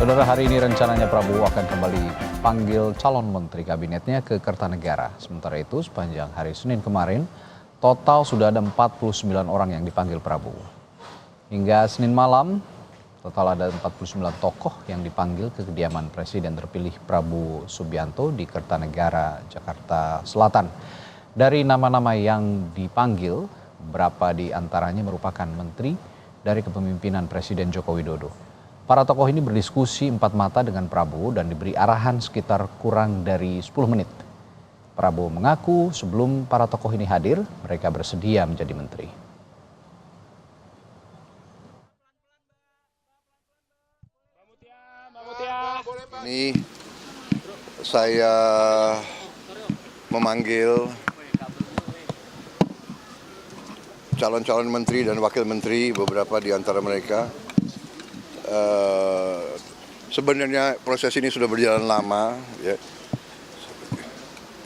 Saudara, hari ini rencananya Prabowo akan kembali panggil calon menteri kabinetnya ke Kertanegara. Sementara itu, sepanjang hari Senin kemarin, total sudah ada 49 orang yang dipanggil Prabowo. Hingga Senin malam, total ada 49 tokoh yang dipanggil ke kediaman Presiden terpilih Prabowo Subianto di Kertanegara, Jakarta Selatan. Dari nama-nama yang dipanggil, beberapa di antaranya merupakan menteri dari kepemimpinan Presiden Joko Widodo. Para tokoh ini berdiskusi empat mata dengan Prabowo dan diberi arahan sekitar kurang dari 10 menit. Prabowo mengaku sebelum para tokoh ini hadir, mereka bersedia menjadi menteri. Ini saya memanggil calon-calon menteri dan wakil menteri, beberapa di antara mereka. Sebenarnya proses ini sudah berjalan lama, ya.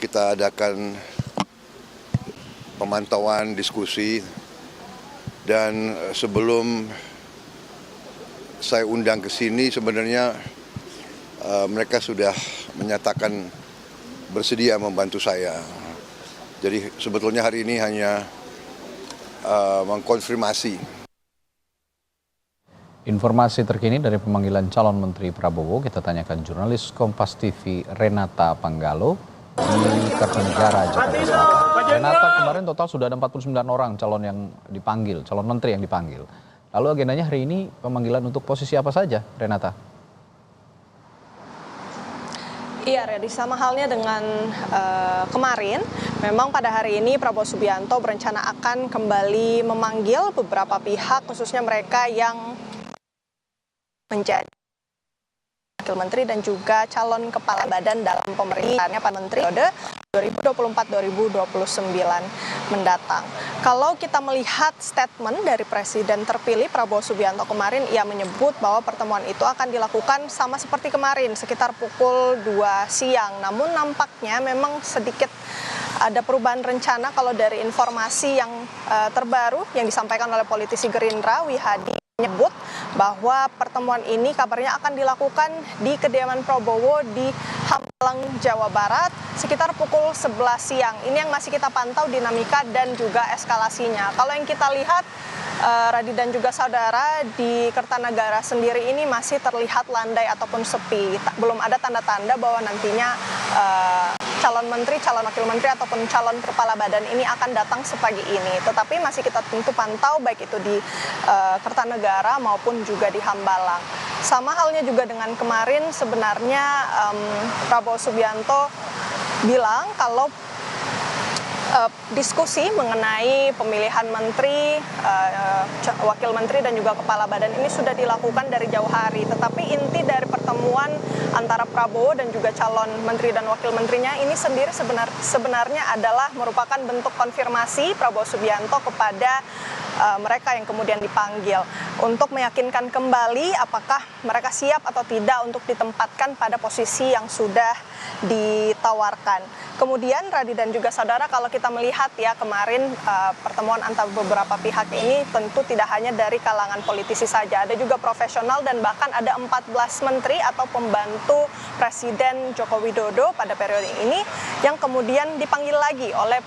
Kita adakan pemantauan, diskusi, dan sebelum saya undang ke sini sebenarnya mereka sudah menyatakan bersedia membantu saya. Jadi sebetulnya hari ini hanya mengkonfirmasi. Informasi terkini dari pemanggilan calon menteri Prabowo kita tanyakan jurnalis Kompas TV Renata Panggalo di Kertanegara, Jakarta Selatan. Renata, kemarin total sudah ada 49 orang calon yang dipanggil, calon menteri yang dipanggil. Lalu agendanya hari ini pemanggilan untuk posisi apa saja, Renata? Iya, Redi, sama halnya dengan kemarin, memang pada hari ini Prabowo Subianto berencana akan kembali memanggil beberapa pihak, khususnya mereka yang menjadi wakil menteri dan juga calon kepala badan dalam pemerintahannya Pak Menteri periode 2024-2029 mendatang. Kalau kita melihat statement dari Presiden terpilih Prabowo Subianto kemarin, ia menyebut bahwa pertemuan itu akan dilakukan sama seperti kemarin, sekitar pukul 2 siang. Namun nampaknya memang sedikit ada perubahan rencana kalau dari informasi yang terbaru yang disampaikan oleh politisi Gerindra, Wihadi, menyebut bahwa pertemuan ini kabarnya akan dilakukan di kediaman Prabowo di Hambalang, Jawa Barat sekitar pukul 11 siang. Ini yang masih kita pantau dinamika dan juga eskalasinya. Kalau yang kita lihat, Radi dan juga saudara, di Kertanegara sendiri ini masih terlihat landai ataupun sepi. Belum ada tanda-tanda bahwa nantinya calon menteri, calon wakil menteri ataupun calon kepala badan ini akan datang sepagi ini. Tetapi masih kita tentu pantau baik itu di Kertanegara maupun juga di Hambalang. Sama halnya juga dengan kemarin, sebenarnya Prabowo Subianto bilang kalau diskusi mengenai pemilihan menteri, wakil menteri dan juga kepala badan ini sudah dilakukan dari jauh hari. Tetapi inti dari pertemuan antara Prabowo dan juga calon menteri dan wakil menterinya ini sendiri sebenarnya adalah merupakan bentuk konfirmasi Prabowo Subianto kepada mereka yang kemudian dipanggil untuk meyakinkan kembali apakah mereka siap atau tidak untuk ditempatkan pada posisi yang sudah ditawarkan. Kemudian Radi dan juga saudara, kalau kita melihat ya kemarin pertemuan antara beberapa pihak ini tentu tidak hanya dari kalangan politisi saja, ada juga profesional dan bahkan ada 14 menteri atau pembantu Presiden Joko Widodo pada periode ini yang kemudian dipanggil lagi oleh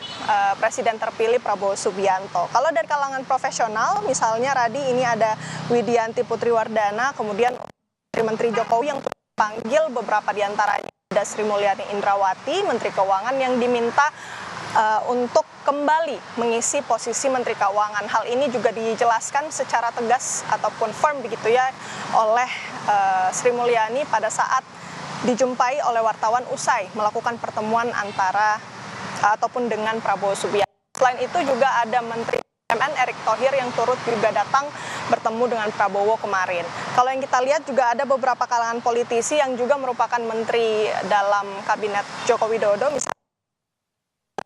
Presiden terpilih Prabowo Subianto. Kalau dari kalangan profesional, misalnya Radi, ini ada Widianti Putriwardana, kemudian Menteri Jokowi yang dipanggil beberapa diantaranya. Ada Sri Mulyani Indrawati, Menteri Keuangan, yang diminta untuk kembali mengisi posisi Menteri Keuangan. Hal ini juga dijelaskan secara tegas ataupun firm begitu ya oleh Sri Mulyani pada saat dijumpai oleh wartawan usai melakukan pertemuan antara ataupun dengan Prabowo Subianto. Selain itu juga ada Menteri BUMN Erick Thohir yang turut juga datang bertemu dengan Prabowo kemarin. Kalau yang kita lihat juga ada beberapa kalangan politisi yang juga merupakan menteri dalam kabinet Joko Widodo, misalnya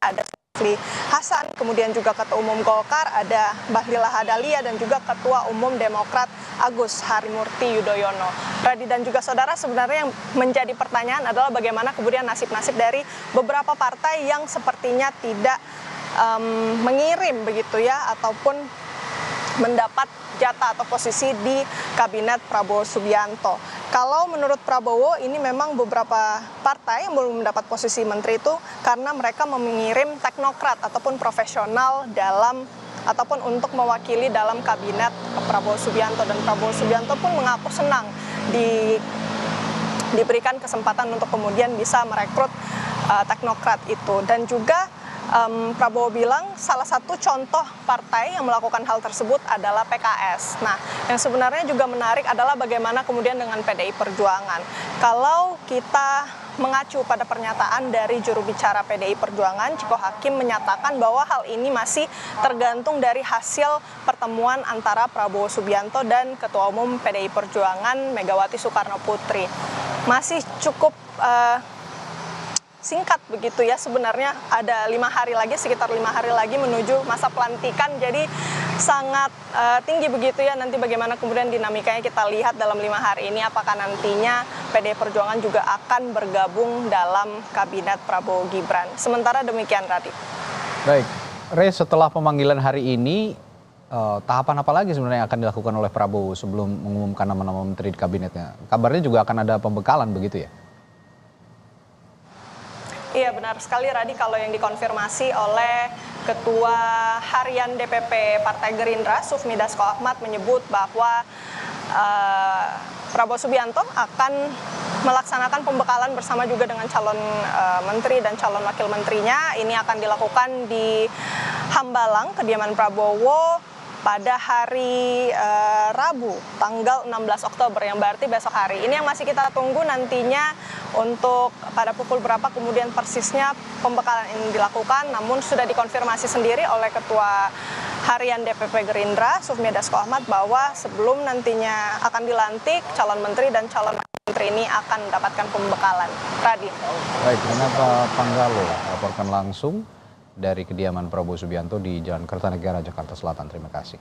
ada Zulkifli Hasan, kemudian juga Ketua Umum Golkar, ada Bahlil Lahadalia, dan juga Ketua Umum Demokrat Agus Harimurti Yudhoyono. Radi dan juga saudara, sebenarnya yang menjadi pertanyaan adalah bagaimana kemudian nasib-nasib dari beberapa partai yang sepertinya tidak mengirim begitu ya, ataupun mendapat jatah atau posisi di kabinet Prabowo Subianto. Kalau menurut Prabowo ini memang beberapa partai yang belum mendapat posisi menteri itu karena mereka mengirim teknokrat ataupun profesional dalam ataupun untuk mewakili dalam kabinet Prabowo Subianto, dan Prabowo Subianto pun mengaku senang diberikan kesempatan untuk kemudian bisa merekrut teknokrat itu. Dan juga Prabowo bilang salah satu contoh partai yang melakukan hal tersebut adalah PKS. Nah, yang sebenarnya juga menarik adalah bagaimana kemudian dengan PDI Perjuangan. Kalau kita mengacu pada pernyataan dari juru bicara PDI Perjuangan, Ciko Hakim, menyatakan bahwa hal ini masih tergantung dari hasil pertemuan antara Prabowo Subianto dan Ketua Umum PDI Perjuangan Megawati Soekarno Putri. Masih cukup singkat begitu ya, sebenarnya ada 5 hari lagi, sekitar 5 hari lagi menuju masa pelantikan, jadi sangat tinggi begitu ya. Nanti bagaimana kemudian dinamikanya kita lihat dalam 5 hari ini, apakah nantinya PDI Perjuangan juga akan bergabung dalam kabinet Prabowo Gibran. Sementara demikian, Radit. Baik, Re, setelah pemanggilan hari ini, tahapan apa lagi sebenarnya yang akan dilakukan oleh Prabowo sebelum mengumumkan nama-nama menteri di kabinetnya? Kabarnya juga akan ada pembekalan begitu ya? Iya, benar sekali, Radi, kalau yang dikonfirmasi oleh Ketua Harian DPP Partai Gerindra, Sufmi Dasko Ahmad, menyebut bahwa Prabowo Subianto akan melaksanakan pembekalan bersama juga dengan calon menteri dan calon wakil menterinya. Ini akan dilakukan di Hambalang, kediaman Prabowo, pada hari Rabu, tanggal 16 Oktober, yang berarti besok hari. Ini yang masih kita tunggu nantinya untuk pada pukul berapa kemudian persisnya pembekalan ini dilakukan, namun sudah dikonfirmasi sendiri oleh Ketua Harian DPP Gerindra, Sufmi Dasko Ahmad, bahwa sebelum nantinya akan dilantik, calon menteri dan calon menteri ini akan mendapatkan pembekalan. Radit. Baik, Renata Panggalo laporkan langsung dari kediaman Prabowo Subianto di Jalan Kertanegara, Jakarta Selatan. Terima kasih.